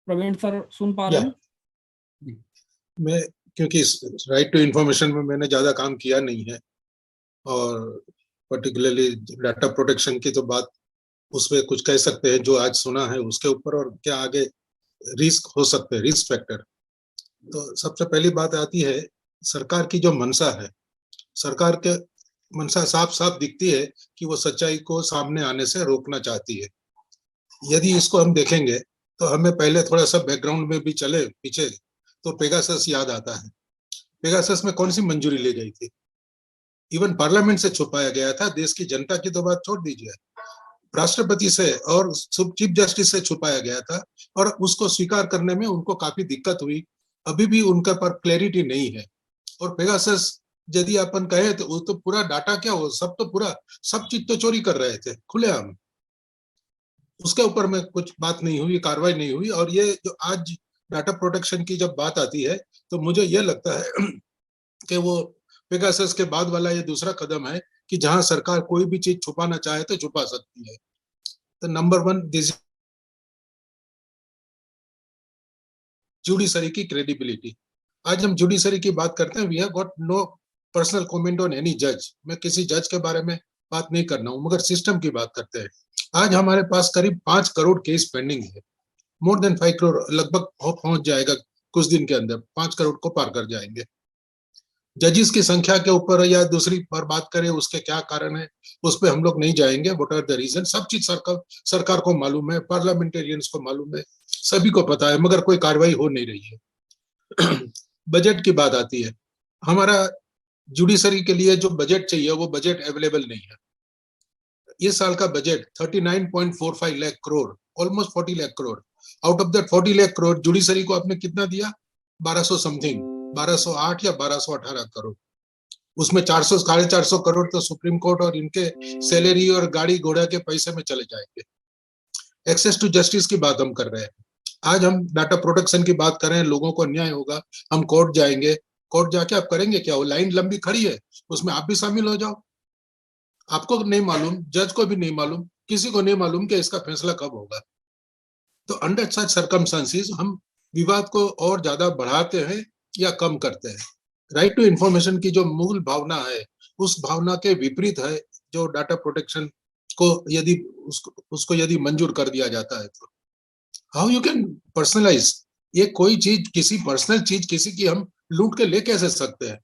Praveen sir सुन पा रहे हैं? मैं क्योंकि राइट टू इंफॉर्मेशन में मैंने ज्यादा काम किया नहीं है, और पर्टिकुलरली डाटा प्रोटेक्शन की तो बात उसमें कुछ कह सकते हैं जो आज सुना है उसके ऊपर, और क्या आगे रिस्क हो सकते हैं, रिस्क फैक्टर। तो सबसे पहली बात आती है सरकार की जो मंशा है। सरकार के मंशा साफ साफ दिखती है कि वो सच्चाई को सामने आने से रोकना चाहती है। यदि इसको हम देखेंगे तो हमें पहले थोड़ा सा बैकग्राउंड में भी चले पीछे, तो पेगासस याद आता है। पेगासस में कौन सी मंजूरी ली गई थी? इवन पार्लियामेंट से छुपाया गया था। देश की जनता की तो बात छोड़ दीजिए, राष्ट्रपति से और चीफ जस्टिस से छुपाया गया था, और उसको स्वीकार करने में उनको काफी दिक्कत हुई। अभी भी उनका पर क्लैरिटी नहीं है। और पेगासस यदि अपन कहे तो वो तो पूरा डाटा क्या हो, सब तो पूरा सब चीज तो चोरी कर रहे थे खुलेआम। उसके ऊपर में कुछ बात नहीं हुई, कार्रवाई नहीं हुई। और ये जो आज डाटा प्रोटेक्शन की जब बात आती है तो मुझे ये लगता है कि वो पेगासस के बाद वाला ये दूसरा कदम है कि जहां सरकार कोई भी चीज छुपाना चाहे तो छुपा सकती है। तो नंबर वन, दिस जुडिशरी की क्रेडिबिलिटी। आज हम जुडिशरी की बात करते हैं, we have got no personal comment on any जज। मैं किसी जज के बारे में बात नहीं करना हूं, मगर सिस्टम की बात करते हैं। आज हमारे पास करीब 5 करोड़ केस पेंडिंग है। मोर देन 5 करोड़, लगभग पहुंच जाएगा कुछ दिन के अंदर, 5 करोड़ को पार कर जाएंगे। जजेस की संख्या के ऊपर या दूसरी पर बात करें उसके क्या कारण है, उस पर हम लोग नहीं जाएंगे। व्हाट आर द रीजन, सब चीज सरकार को मालूम है, पार्लियामेंटेरियंस को मालूम है, सभी को पता है, मगर कोई कार्रवाई हो नहीं रही है। बजट की बात आती है। हमारा जुडिशरी के लिए जो बजट चाहिए वो बजट अवेलेबल नहीं है। इस साल का budget 39.45 lakh crore, almost 40 lakh crore. Out of that 40 lakh crore judiciary को आपने कितना दिया? 1200 समथिंग, 1208 या 1218 करोड़। उसमें 400 450 करोड़ तो सुप्रीम कोर्ट और इनके सैलरी और गाड़ी घोड़ा के पैसे में चले जाएंगे। एक्सेस टू जस्टिस की बात हम कर रहे हैं। आज हम डाटा प्रोटेक्शन की बात कर रहे हैं, लोगों को अन्याय होगा, हम कोर्ट जाएंगे। कोर्ट जाके आप करेंगे क्या? वो लाइन लंबी खड़ी है, उसमें आप भी शामिल हो जाओ। आपको नहीं मालूम, जज को भी नहीं मालूम, किसी को नहीं मालूम कि इसका फैसला कब होगा। तो अंडर सच सर्कमस्टेंसेस हम विवाद को और ज्यादा बढ़ाते हैं या कम करते हैं। राइट टू इंफॉर्मेशन की जो मूल भावना है, उस भावना के विपरीत है जो डाटा प्रोटेक्शन को यदि उसको यदि मंजूर कर दिया जाता है तो। How you can personalise? ये कोई चीज, किसी पर्सनल चीज किसी की हम लूट के ले कैसे सकते हैं?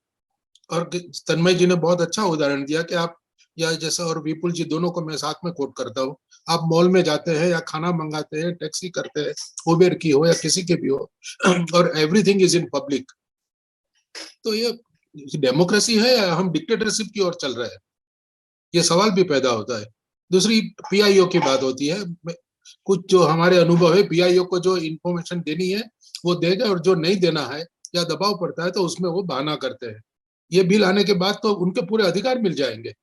और तन्मय जी ने बहुत अच्छा उदाहरण दिया कि आप, या जैसा, और विपुल जी, दोनों को मैं साथ में कोट करता हूँ। आप मॉल में जाते हैं या खाना मंगाते हैं, टैक्सी करते हैं, उबेर की हो या किसी की भी हो, और एवरीथिंग इज इन पब्लिक। तो ये डेमोक्रेसी है या हम डिक्टेटरशिप की ओर चल रहे हैं? ये सवाल भी पैदा होता है। दूसरी पीआईओ की बात होती है। कुछ जो हमारे अनुभव है, पीआईओ को जो इंफॉर्मेशन देनी है वो देगा, और जो नहीं देना है या दबाव पड़ता है तो उसमें वो बहाना करते हैं। ये बिल आने के बाद तो उनके पूरे अधिकार मिल जाएंगे।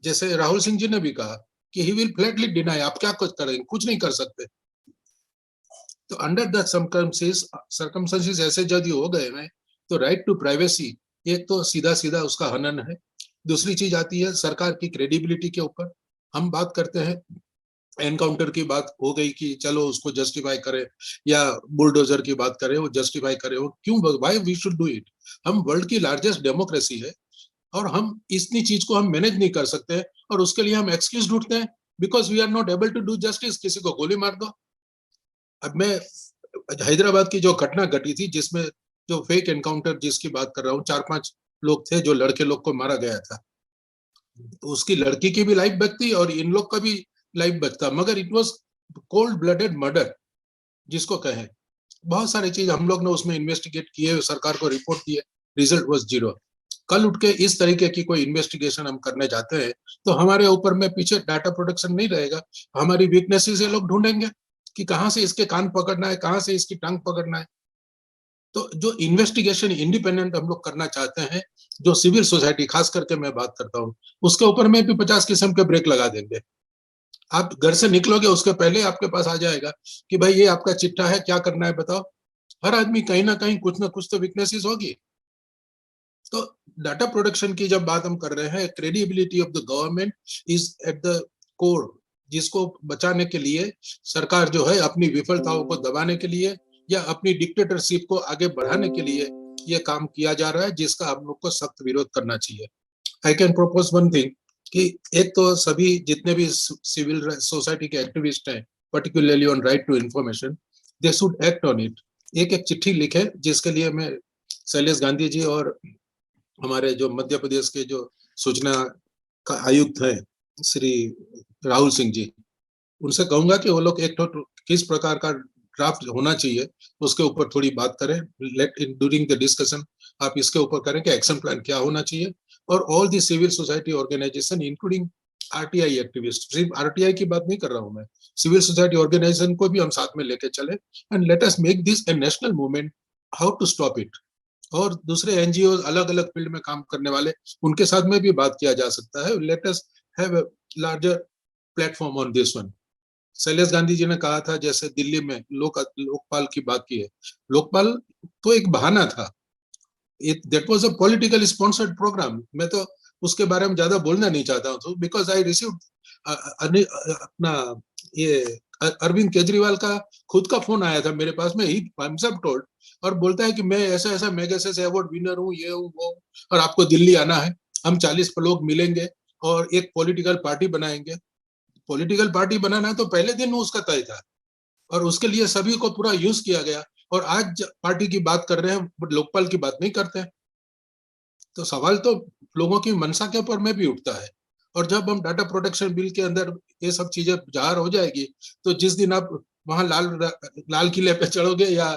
जैसे राहुल सिंह जी ने भी कहा कि ही विल फ्लैटली डिनाई। आप क्या कुछ करेंगे? कुछ नहीं कर सकते। तो अंडर द सर्कमस्टेंसेस ऐसे यदि हो गए हैं तो राइट टू प्राइवेसी एक तो सीधा सीधा उसका हनन है। दूसरी चीज आती है सरकार की क्रेडिबिलिटी के ऊपर। हम बात करते हैं, एनकाउंटर की बात हो गई कि चलो उसको जस्टिफाई करें, या बुलडोजर की बात करें, वो जस्टिफाई करें, वो क्यों, why we should do it? हम वर्ल्ड की लार्जेस्ट डेमोक्रेसी है और हम इतनी चीज को हम मैनेज नहीं कर सकते, और उसके लिए हम एक्सक्यूज ढूंढते हैं because we are not able to do justice. किसी को गोली मार दो। अब मैं हैदराबाद की जो घटना घटी थी, जिसमें जो फेक एनकाउंटर जिसकी बात कर रहा हूँ, 4-5 लोग थे, जो लड़के लोग को मारा गया था, तो उसकी लड़की की भी लाइफ बचती और इन लोग का भी लाइफ बचता, मगर it was cold blooded murder जिसको कहें। बहुत सारी चीज हम लोग ने उसमें इन्वेस्टिगेट किए, सरकार को रिपोर्ट दिए, रिजल्ट वॉज 0। कल उठ के इस तरीके की कोई इन्वेस्टिगेशन हम करने जाते हैं तो हमारे ऊपर में पीछे डाटा प्रोटेक्शन नहीं रहेगा। हमारी वीकनेसेस ये लोग ढूंढेंगे कि कहां से इसके कान पकड़ना है, कहां से इसकी टांग पकड़ना है। तो जो इन्वेस्टिगेशन इंडिपेंडेंट हम लोग करना चाहते हैं, जो सिविल सोसाइटी खास करके मैं बात करता हूँ, उसके ऊपर में भी 50 किस्म के ब्रेक लगा देंगे। आप घर से निकलोगे उसके पहले आपके पास आ जाएगा कि भाई ये आपका चिट्ठा है, क्या करना है बताओ। हर आदमी कहीं ना कहीं कुछ ना कुछ तो वीकनेसेस होगी। तो डाटा प्रोटेक्शन की जब बात हम कर रहे हैं, credibility of the government is at the core जिसको बचाने के लिए सरकार जो है अपनी विफलताओं को दबाने के लिए या अपनी डिक्टेटरशिप को आगे बढ़ाने के लिए ये काम किया जा रहा है, जिसका हम लोग को सख्त विरोध करना चाहिए। I can propose one thing कि एक तो सभी जितने भी सिविल सोसाइटी के एक्टिविस्ट हैं, particularly on right to information, they should act on it. एक एक चिट्ठी लिखे, जिसके लिए मैं शैलेश गांधी जी और हमारे जो मध्य प्रदेश के जो सूचना का आयुक्त है श्री राहुल सिंह जी, उनसे कहूंगा कि वो लोग एक तो किस प्रकार का ड्राफ्ट होना चाहिए उसके ऊपर थोड़ी बात करें। Let in during the discussion आप इसके ऊपर करें कि एक्शन प्लान क्या होना चाहिए, और all the civil society organisation including RTI activist, सिर्फ आरटीआई की बात नहीं कर रहा हूं मैं, सिविल सोसाइटी ऑर्गेनाइजेशन को भी हम साथ में लेके चले, and let us make this a national movement, how to stop it. और दूसरे एनजीओ अलग अलग फील्ड में काम करने वाले, उनके साथ में भी बात किया जा सकता है। Let us have a larger platform on this one. Shailesh Gandhi ji ने कहा था, जैसे दिल्ली में लोकपाल की बात की है, लोकपाल तो एक बहाना था, that was a political sponsored programme. मैं तो उसके बारे में ज्यादा बोलना नहीं चाहता हूँ, बिकॉज आई रिसीव अपना ये अरविंद केजरीवाल का खुद का फोन आया था मेरे पास में, ही हिमसेल्फ टोल्ड, और बोलता है कि मैं ऐसा ऐसा मैग्सेसे अवार्ड विनर हूँ, ये हूँ वो, और आपको दिल्ली आना है, हम 40 लोग मिलेंगे और एक पॉलिटिकल पार्टी बनाएंगे। पॉलिटिकल पार्टी बनाना है तो पहले दिन उसका तय था, और उसके लिए सभी को पूरा यूज किया गया, और आज पार्टी की बात कर रहे हैं बट लोकपाल की बात नहीं करते। तो सवाल तो लोगों की मंशा के ऊपर में भी उठता है। और जब हम डाटा प्रोटेक्शन बिल के अंदर ये सब चीजें जाहिर हो जाएगी, तो जिस दिन आप वहां लाल किले पे चढ़ोगे या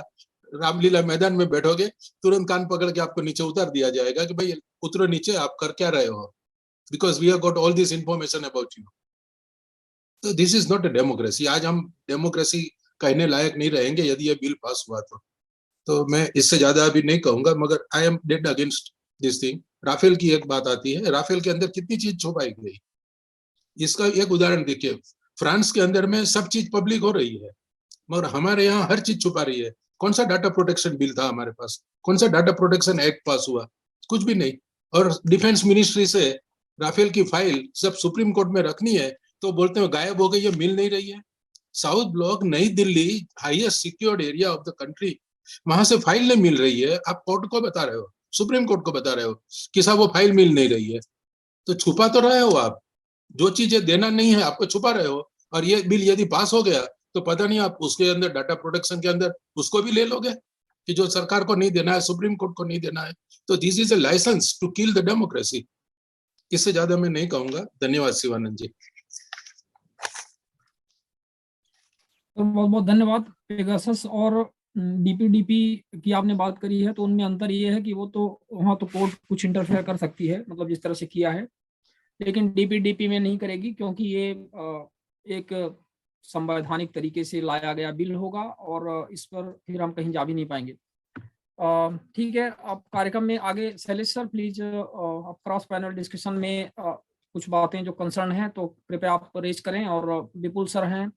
रामलीला मैदान में बैठोगे, तुरंत कान पकड़ के आपको नीचे उतार दिया जाएगा कि भाई उतरो नीचे, आप कर क्या रहे हो, because we have got all this information about you. तो this is not a democracy. आज हम डेमोक्रेसी कहने लायक नहीं रहेंगे यदि ये बिल पास हुआ तो मैं इससे ज्यादा अभी नहीं कहूंगा, मगर I am dead against this thing. Rafale की एक बात आती है, राफेल के अंदर कितनी चीज छुपाई गई, इसका एक उदाहरण देखिए। फ्रांस के अंदर में सब चीज पब्लिक हो रही है, मगर हमारे यहाँ हर चीज छुपा रही है। कौन सा डाटा प्रोटेक्शन बिल था हमारे पास, कौन सा डाटा प्रोटेक्शन एक्ट पास हुआ, कुछ भी नहीं। और डिफेंस मिनिस्ट्री से राफेल की फाइल जब सुप्रीम कोर्ट में रखनी है तो बोलते हैं गायब हो गई है, मिल नहीं रही है। साउथ ब्लॉक नई Delhi, highest secured area of the country, वहां से फाइल नहीं मिल रही है, आप कोर्ट को बता रहे हो, सुप्रीम कोर्ट को बता रहे हो कि साहब वो फाइल मिल नहीं रही है। तो छुपा तो रहे हो आप, जो चीजें देना नहीं है आपको छुपा रहे हो। और ये बिल यदि पास हो गया तो पता नहीं आप उसके अंदर डाटा प्रोटेक्शन के अंदर उसको भी ले लोगे, कि जो सरकार को नहीं देना है, सुप्रीम कोर्ट को नहीं देना है। तो this is a licence to kill the democracy. इससे ज्यादा मैं नहीं कहूंगा। धन्यवाद शिवानंद जी। तो बहुत बहुत धन्यवाद पेगासस। और डीपीडीपी की आपने बात करी है, तो उनमें अंतर ये है कि वो तो वहाँ तो कोर्ट कुछ इंटरफेयर कर सकती है, मतलब जिस तरह से किया है, लेकिन डीपीडीपी में नहीं करेगी, क्योंकि ये एक संवैधानिक तरीके से लाया गया बिल होगा, और इस पर फिर हम कहीं जा भी नहीं पाएंगे। ठीक है, अब कार्यक्रम में आगे Shailesh sir please, cross panel discussion में कुछ बातें जो कंसर्न हैं तो कृपया आप रेज करें, और विपुल सर हैं